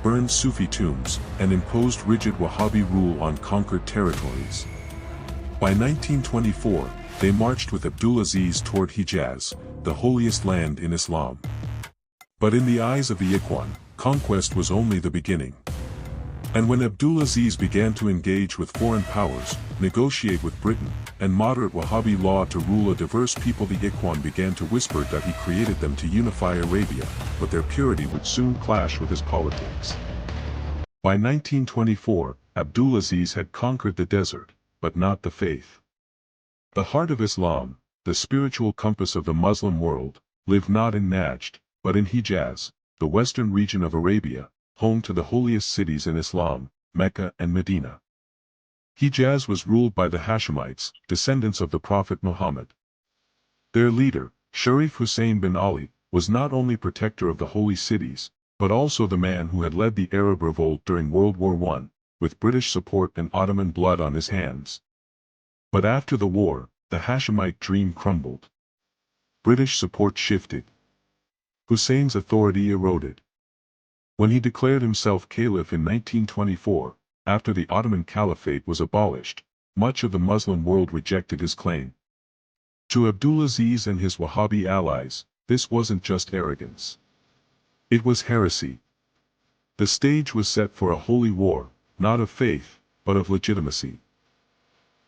burned Sufi tombs, and imposed rigid Wahhabi rule on conquered territories. By 1924, they marched with Abdulaziz toward Hejaz, the holiest land in Islam. But in the eyes of the Ikhwan, conquest was only the beginning. And when Abdulaziz began to engage with foreign powers, negotiate with Britain, and moderate Wahhabi law to rule a diverse people, the Ikhwan began to whisper that he created them to unify Arabia, but their purity would soon clash with his politics. By 1924, Abdulaziz had conquered the desert, but not the faith. The heart of Islam, the spiritual compass of the Muslim world, lived not in Najd, but in Hejaz, the western region of Arabia, home to the holiest cities in Islam, Mecca and Medina. Hejaz was ruled by the Hashemites, descendants of the Prophet Muhammad. Their leader, Sharif Hussein bin Ali, was not only protector of the holy cities, but also the man who had led the Arab revolt during World War I, with British support and Ottoman blood on his hands. But after the war, the Hashemite dream crumbled. British support shifted. Hussein's authority eroded. When he declared himself caliph in 1924, after the Ottoman Caliphate was abolished, much of the Muslim world rejected his claim. To Abdulaziz and his Wahhabi allies, this wasn't just arrogance. It was heresy. The stage was set for a holy war, not of faith, but of legitimacy.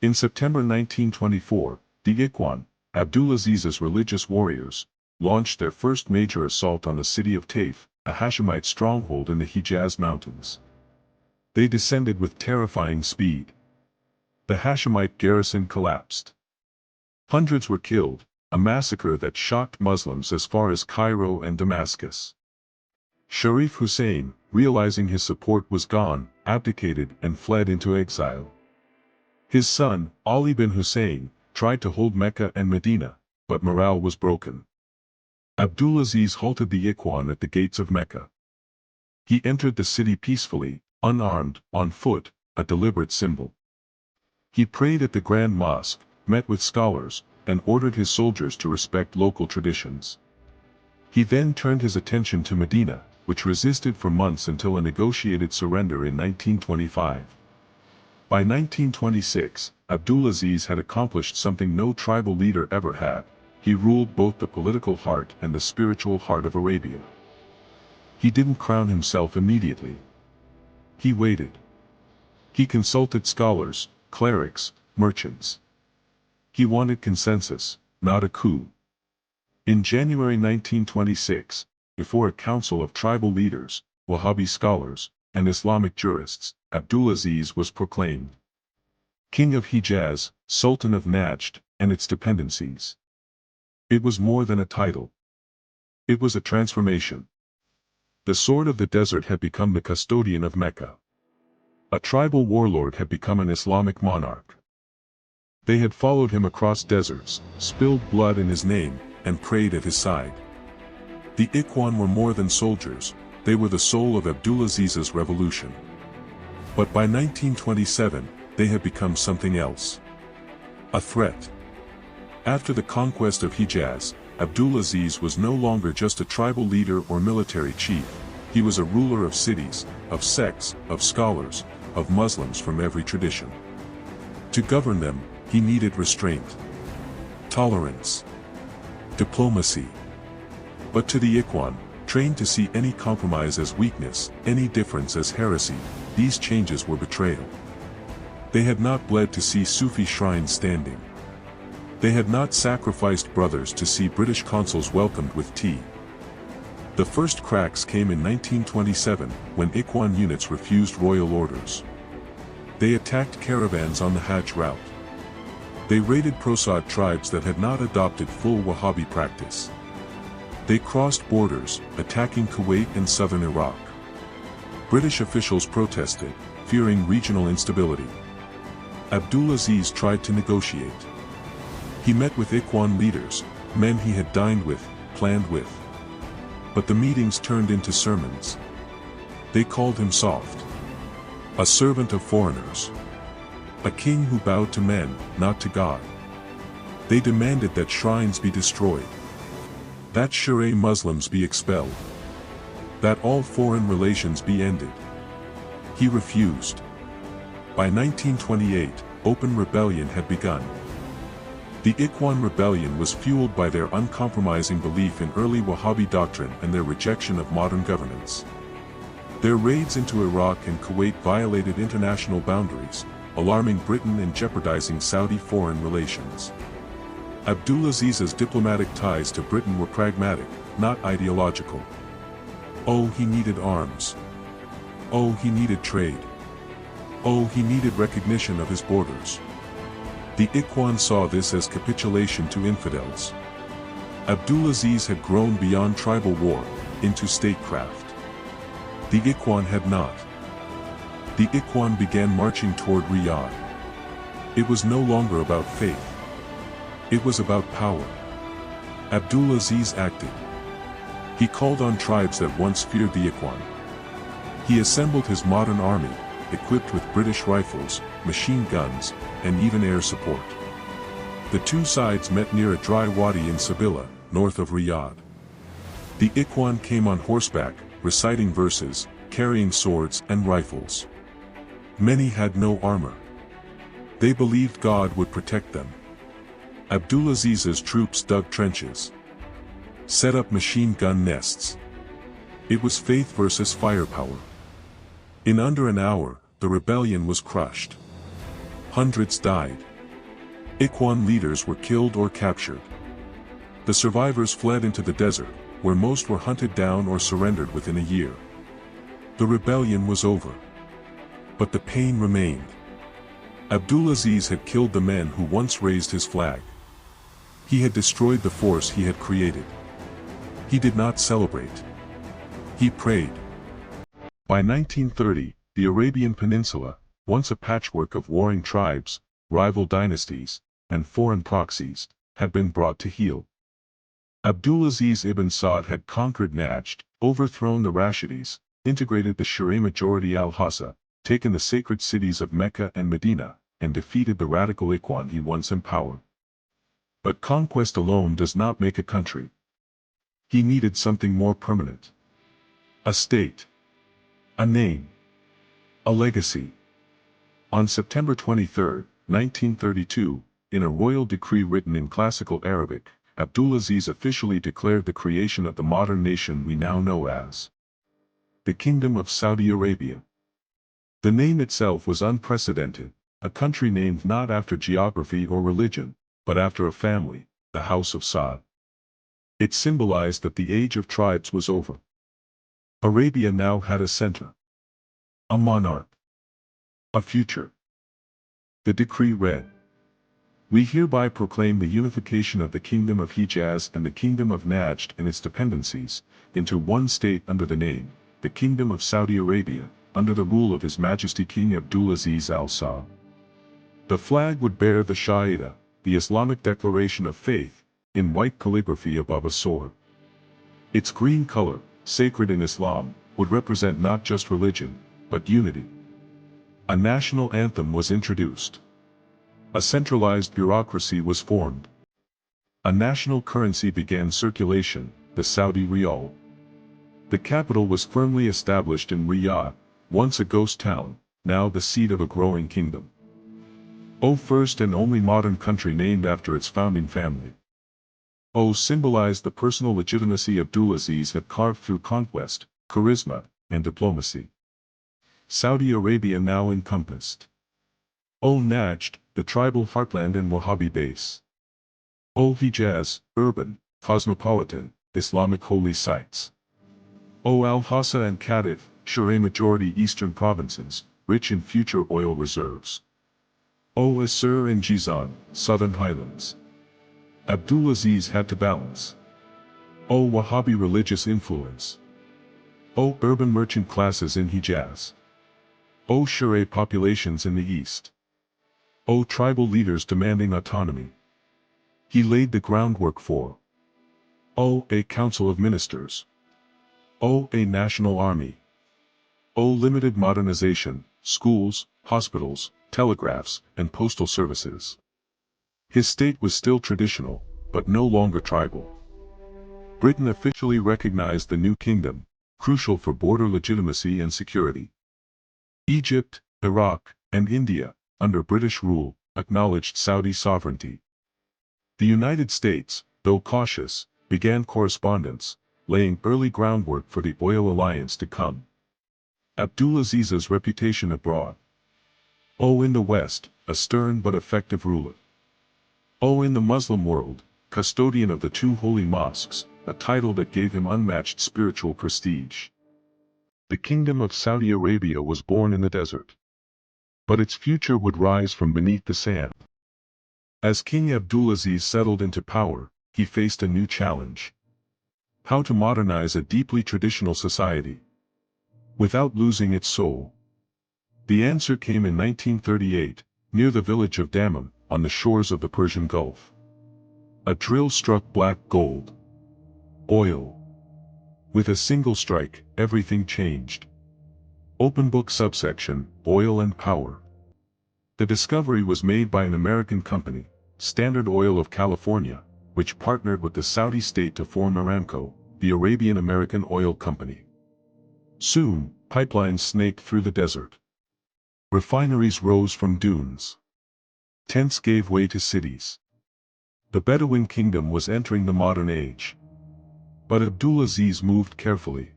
In September 1924, the Ikhwan, Abdulaziz's religious warriors, launched their first major assault on the city of Taif, a Hashemite stronghold in the Hejaz Mountains. They descended with terrifying speed. The Hashemite garrison collapsed. Hundreds were killed, a massacre that shocked Muslims as far as Cairo and Damascus. Sharif Hussein, realizing his support was gone, abdicated and fled into exile. His son, Ali bin Hussein, tried to hold Mecca and Medina, but morale was broken. Abdulaziz halted the Ikhwan at the gates of Mecca. He entered the city peacefully, unarmed, on foot, a deliberate symbol. He prayed at the Grand Mosque, met with scholars, and ordered his soldiers to respect local traditions. He then turned his attention to Medina, which resisted for months until a negotiated surrender in 1925. By 1926, Abdulaziz had accomplished something no tribal leader ever had. He ruled both the political heart and the spiritual heart of Arabia. He didn't crown himself immediately. He waited. He consulted scholars, clerics, merchants. He wanted consensus, not a coup. In January 1926, before a council of tribal leaders, Wahhabi scholars, and Islamic jurists, Abdulaziz was proclaimed King of Hejaz, Sultan of Najd, and its dependencies. It was more than a title. It was a transformation. The sword of the desert had become the custodian of Mecca. A tribal warlord had become an Islamic monarch. They had followed him across deserts, spilled blood in his name, and prayed at his side. The Ikhwan were more than soldiers, they were the soul of Abdulaziz's revolution. But by 1927, they had become something else. A threat. After the conquest of Hejaz, Abdulaziz was no longer just a tribal leader or military chief, he was a ruler of cities, of sects, of scholars, of Muslims from every tradition. To govern them, he needed restraint, tolerance, diplomacy. But to the Ikhwan, trained to see any compromise as weakness, any difference as heresy, these changes were betrayal. They had not bled to see Sufi shrines standing. They had not sacrificed brothers to see British consuls welcomed with tea. The first cracks came in 1927, when Ikhwan units refused royal orders. They attacked caravans on the Hajj route. They raided Prosad tribes that had not adopted full Wahhabi practice. They crossed borders, attacking Kuwait and southern Iraq. British officials protested, fearing regional instability. Abdulaziz tried to negotiate. He met with Ikhwan leaders, men he had dined with, planned with. But the meetings turned into sermons. They called him soft. A servant of foreigners. A king who bowed to men, not to God. They demanded that shrines be destroyed. That Shirai Muslims be expelled. that all foreign relations be ended. He refused. By 1928, open rebellion had begun. The Ikhwan rebellion was fueled by their uncompromising belief in early Wahhabi doctrine and their rejection of modern governance. Their raids into Iraq and Kuwait violated international boundaries, alarming Britain and jeopardizing Saudi foreign relations. Abdulaziz's diplomatic ties to Britain were pragmatic, not ideological. Oh, he needed arms. Oh, he needed trade. Oh, he needed recognition of his borders. The Ikhwan saw this as capitulation to infidels. Abdulaziz had grown beyond tribal war, into statecraft. The Ikhwan had not. The Ikhwan began marching toward Riyadh. It was no longer about faith. It was about power. Abdulaziz acted. He called on tribes that once feared the Ikhwan. He assembled his modern army, equipped with British rifles, machine guns, and even air support. The two sides met near a dry wadi in Sabila, north of Riyadh. The Ikhwan came on horseback, reciting verses, carrying swords and rifles. Many had no armor. They believed God would protect them. Abdulaziz's troops dug trenches, set up machine gun nests. It was faith versus firepower. In under an hour, the rebellion was crushed. Hundreds died. Ikhwan leaders were killed or captured. The survivors fled into the desert, where most were hunted down or surrendered within a year. The rebellion was over. But the pain remained. Abdulaziz had killed the men who once raised his flag. He had destroyed the force he had created. He did not celebrate. He prayed. By 1930, the Arabian Peninsula, once a patchwork of warring tribes, rival dynasties, and foreign proxies, had been brought to heel. Abdulaziz ibn Saud had conquered Najd, overthrown the Rashidis, integrated the Shia majority Al-Hassa, taken the sacred cities of Mecca and Medina, and defeated the radical Ikhwan he once empowered. But conquest alone does not make a country. He needed something more permanent. A state. A name. A legacy. On September 23, 1932, in a royal decree written in classical Arabic, Abdulaziz officially declared the creation of the modern nation we now know as the Kingdom of Saudi Arabia. The name itself was unprecedented, a country named not after geography or religion, but after a family, the House of Saud. It symbolized that the age of tribes was over. Arabia now had a center, a monarch, a future. The decree read: We hereby proclaim the unification of the Kingdom of Hejaz and the Kingdom of Najd and its dependencies, into one state under the name, the Kingdom of Saudi Arabia, under the rule of His Majesty King Abdulaziz Al Saud. The flag would bear the Shahida, the Islamic declaration of faith, in white calligraphy above a sword. Its green color, sacred in Islam, would represent not just religion, but unity. A national anthem was introduced. A centralized bureaucracy was formed. A national currency began circulation, the Saudi Riyal. The capital was firmly established in Riyadh, once a ghost town, now the seat of a growing kingdom. O first and only modern country named after its founding family. O symbolized the personal legitimacy Abdulaziz had carved through conquest, charisma, and diplomacy. Saudi Arabia now encompassed. O Najd, the tribal heartland and Wahhabi base. O Hejaz, urban, cosmopolitan, Islamic holy sites. O Al-Hassa and Qadif, Shia majority eastern provinces, rich in future oil reserves. O Asir and Jizan, southern highlands. Abdulaziz had to balance. O Wahhabi religious influence. O urban merchant classes in Hejaz. O Shia populations in the east. O tribal leaders demanding autonomy. He laid the groundwork for O a council of ministers. O a national army. O limited modernization, schools, hospitals, telegraphs, and postal services. His state was still traditional, but no longer tribal. Britain officially recognized the new kingdom, crucial for border legitimacy and security. Egypt, Iraq, and India, under British rule, acknowledged Saudi sovereignty. The United States, though cautious, began correspondence, laying early groundwork for the oil alliance to come. Abdulaziz's reputation abroad. In the West, a stern but effective ruler. In the Muslim world, custodian of the two holy mosques, a title that gave him unmatched spiritual prestige. The Kingdom of Saudi Arabia was born in the desert. But its future would rise from beneath the sand. As King Abdulaziz settled into power, he faced a new challenge. How to modernize a deeply traditional society without losing its soul. The answer came in 1938, near the village of Dammam, on the shores of the Persian Gulf. A drill struck black gold. Oil. With a single strike, everything changed. Open book subsection, Oil and Power. The discovery was made by an American company, Standard Oil of California, which partnered with the Saudi state to form Aramco, the Arabian-American Oil Company. Soon, pipelines snaked through the desert. Refineries rose from dunes. Tents gave way to cities. The Bedouin kingdom was entering the modern age. But Abdulaziz moved carefully.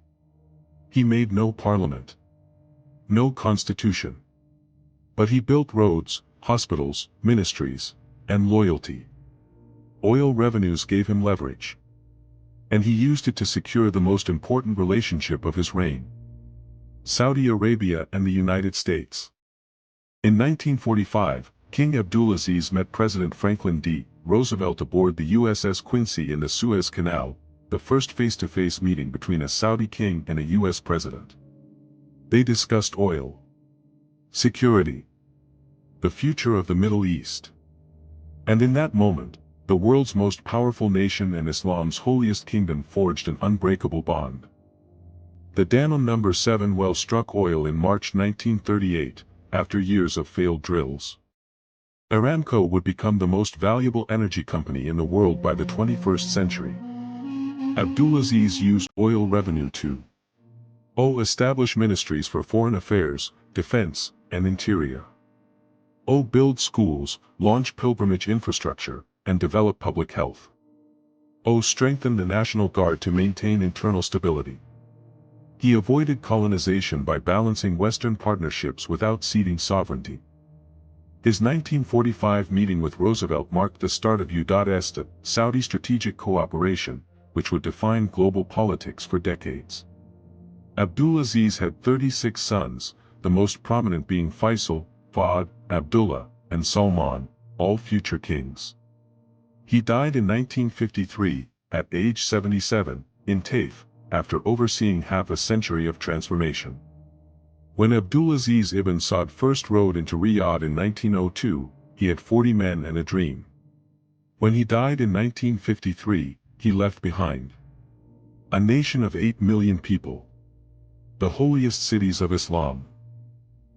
He made no parliament, no constitution. But he built roads, hospitals, ministries, and loyalty. Oil revenues gave him leverage. And he used it to secure the most important relationship of his reign: Saudi Arabia and the United States. In 1945, King Abdulaziz met President Franklin D. Roosevelt aboard the USS Quincy in the Suez Canal, the first face-to-face meeting between a Saudi king and a US president. They discussed oil, security, the future of the Middle East. And in that moment, the world's most powerful nation and Islam's holiest kingdom forged an unbreakable bond. The Dammam No. 7 well struck oil in March 1938, after years of failed drills. Aramco would become the most valuable energy company in the world by the 21st century. Abdulaziz used oil revenue to establish ministries for foreign affairs, defense, and interior. Build schools, launch pilgrimage infrastructure, and develop public health. Strengthen the National Guard to maintain internal stability. He avoided colonization by balancing Western partnerships without ceding sovereignty. His 1945 meeting with Roosevelt marked the start of U.S. Saudi strategic cooperation, which would define global politics for decades. Abdulaziz had 36 sons, the most prominent being Faisal, Fahd, Abdullah, and Salman, all future kings. He died in 1953, at age 77, in Taif, after overseeing half a century of transformation. When Abdulaziz Ibn Saud first rode into Riyadh in 1902, he had 40 men and a dream. When he died in 1953, he left behind a nation of 8 million people, the holiest cities of Islam,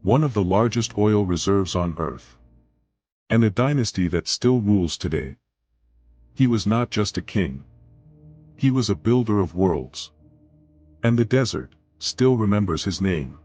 one of the largest oil reserves on earth, and a dynasty that still rules today. He was not just a king. He was a builder of worlds. And the desert still remembers his name.